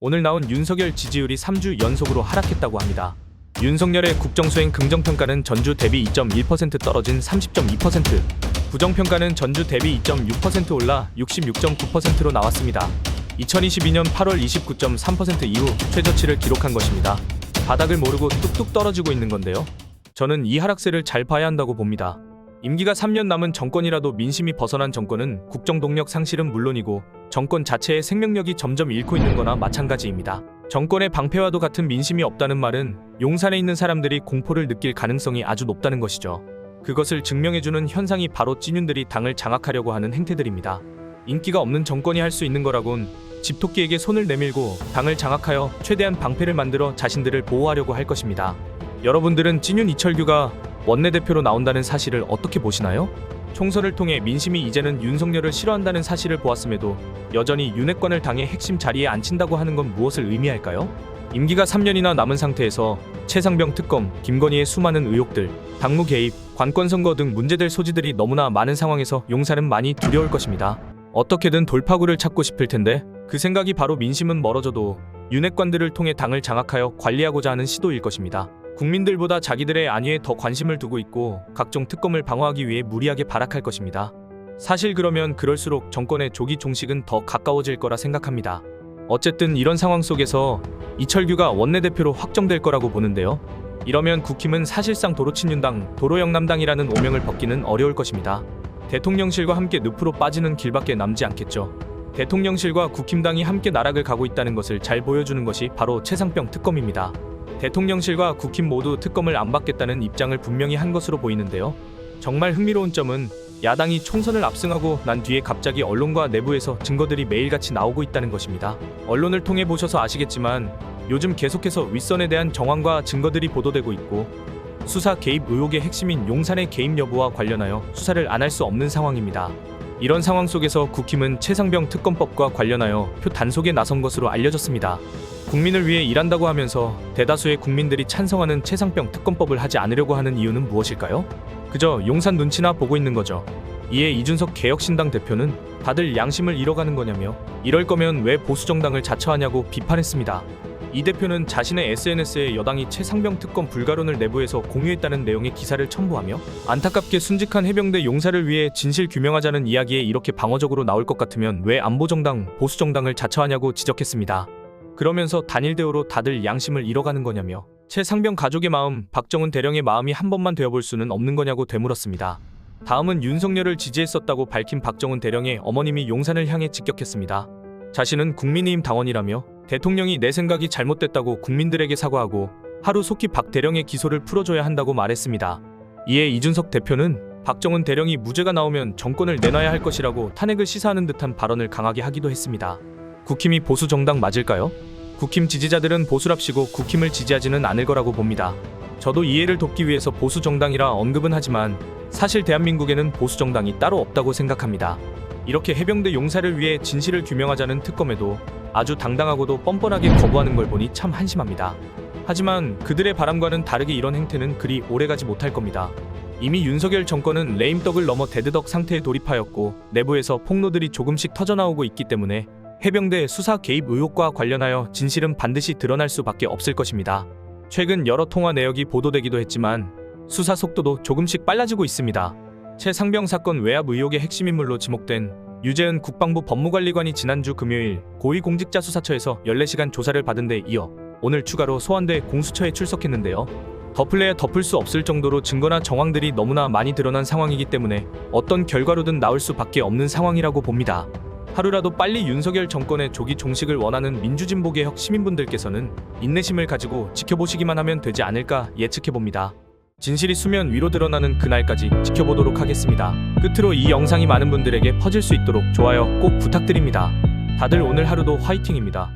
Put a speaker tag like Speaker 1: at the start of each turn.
Speaker 1: 오늘 나온 윤석열 지지율이 3주 연속으로 하락했다고 합니다. 윤석열의 국정수행 긍정평가는 전주 대비 2.1% 떨어진 30.2%, 부정평가는 전주 대비 2.6% 올라 66.9%로 나왔습니다. 2022년 8월 29.3% 이후 최저치를 기록한 것입니다. 바닥을 모르고 뚝뚝 떨어지고 있는 건데요. 저는 이 하락세를 잘 봐야 한다고 봅니다. 임기가 3년 남은 정권이라도 민심이 벗어난 정권은 국정동력 상실은 물론이고 정권 자체의 생명력이 점점 잃고 있는 거나 마찬가지입니다. 정권의 방패와도 같은 민심이 없다는 말은 용산에 있는 사람들이 공포를 느낄 가능성이 아주 높다는 것이죠. 그것을 증명해주는 현상이 바로 찐윤들이 당을 장악하려고 하는 행태들입니다. 인기가 없는 정권이 할 수 있는 거라곤 집토끼에게 손을 내밀고 당을 장악하여 최대한 방패를 만들어 자신들을 보호하려고 할 것입니다. 여러분들은 찐윤 이철규가 원내대표로 나온다는 사실을 어떻게 보시나요? 총선을 통해 민심이 이제는 윤석열을 싫어한다는 사실을 보았음에도 여전히 윤핵관을 당의 핵심 자리에 앉힌다고 하는 건 무엇을 의미할까요? 임기가 3년이나 남은 상태에서 최상병 특검, 김건희의 수많은 의혹들, 당무 개입, 관권선거 등 문제될 소지들이 너무나 많은 상황에서 용산은 많이 두려울 것입니다. 어떻게든 돌파구를 찾고 싶을 텐데 그 생각이 바로 민심은 멀어져도 윤핵관들을 통해 당을 장악하여 관리하고자 하는 시도일 것입니다. 국민들보다 자기들의 안위에 더 관심을 두고 있고 각종 특검을 방어하기 위해 무리하게 발악할 것입니다. 사실 그러면 그럴수록 정권의 조기 종식은 더 가까워질 거라 생각합니다. 어쨌든 이런 상황 속에서 이철규가 원내대표로 확정될 거라고 보는데요. 이러면 국힘은 사실상 도로친윤당, 도로영남당이라는 오명을 벗기는 어려울 것입니다. 대통령실과 함께 늪으로 빠지는 길밖에 남지 않겠죠. 대통령실과 국힘당이 함께 나락을 가고 있다는 것을 잘 보여주는 것이 바로 최상병 특검입니다. 대통령실과 국힘 모두 특검을 안 받겠다는 입장을 분명히 한 것으로 보이는데요. 정말 흥미로운 점은 야당이 총선을 압승하고 난 뒤에 갑자기 언론과 내부에서 증거들이 매일같이 나오고 있다는 것입니다. 언론을 통해 보셔서 아시겠지만 요즘 계속해서 윗선에 대한 정황과 증거들이 보도되고 있고 수사 개입 의혹의 핵심인 용산의 개입 여부와 관련하여 수사를 안 할 수 없는 상황입니다. 이런 상황 속에서 국힘은 최상병 특검법과 관련하여 표 단속에 나선 것으로 알려졌습니다. 국민을 위해 일한다고 하면서 대다수의 국민들이 찬성하는 최상병 특검법을 하지 않으려고 하는 이유는 무엇일까요? 그저 용산 눈치나 보고 있는 거죠. 이에 이준석 개혁신당 대표는 다들 양심을 잃어가는 거냐며 이럴 거면 왜 보수정당을 자처하냐고 비판했습니다. 이 대표는 자신의 SNS에 여당이 최상병 특검 불가론을 내부에서 공유했다는 내용의 기사를 첨부하며 안타깝게 순직한 해병대 용사를 위해 진실 규명하자는 이야기에 이렇게 방어적으로 나올 것 같으면 왜 안보정당, 보수정당을 자처하냐고 지적했습니다. 그러면서 단일 대우로 다들 양심을 잃어가는 거냐며 최상병 가족의 마음, 박정훈 대령의 마음이 한 번만 되어볼 수는 없는 거냐고 되물었습니다. 다음은 윤석열을 지지했었다고 밝힌 박정훈 대령의 어머님이 용산을 향해 직격했습니다. 자신은 국민의힘 당원이라며 대통령이 내 생각이 잘못됐다고 국민들에게 사과하고 하루속히 박 대령의 기소를 풀어줘야 한다고 말했습니다. 이에 이준석 대표는 박정훈 대령이 무죄가 나오면 정권을 내놔야 할 것이라고 탄핵을 시사하는 듯한 발언을 강하게 하기도 했습니다. 국힘이 보수 정당 맞을까요? 국힘 지지자들은 보수랍시고 국힘을 지지하지는 않을 거라고 봅니다. 저도 이해를 돕기 위해서 보수 정당이라 언급은 하지만 사실 대한민국에는 보수 정당이 따로 없다고 생각합니다. 이렇게 해병대 용사를 위해 진실을 규명하자는 특검에도 아주 당당하고도 뻔뻔하게 거부하는 걸 보니 참 한심합니다. 하지만 그들의 바람과는 다르게 이런 행태는 그리 오래가지 못할 겁니다. 이미 윤석열 정권은 레임덕을 넘어 데드덕 상태에 돌입하였고 내부에서 폭로들이 조금씩 터져나오고 있기 때문에 해병대 수사 개입 의혹과 관련하여 진실은 반드시 드러날 수밖에 없을 것입니다. 최근 여러 통화 내역이 보도되기도 했지만 수사 속도도 조금씩 빨라지고 있습니다. 최상병 사건 외압 의혹의 핵심 인물로 지목된 유재은 국방부 법무관리관이 지난주 금요일 고위공직자수사처에서 14시간 조사를 받은 데 이어 오늘 추가로 소환돼 공수처에 출석했는데요. 덮을래야 덮을 수 없을 정도로 증거나 정황들이 너무나 많이 드러난 상황이기 때문에 어떤 결과로든 나올 수밖에 없는 상황이라고 봅니다. 하루라도 빨리 윤석열 정권의 조기 종식을 원하는 민주진보개혁 시민분들께서는 인내심을 가지고 지켜보시기만 하면 되지 않을까 예측해봅니다. 진실이 수면 위로 드러나는 그날까지 지켜보도록 하겠습니다. 끝으로 이 영상이 많은 분들에게 퍼질 수 있도록 좋아요 꼭 부탁드립니다. 다들 오늘 하루도 화이팅입니다.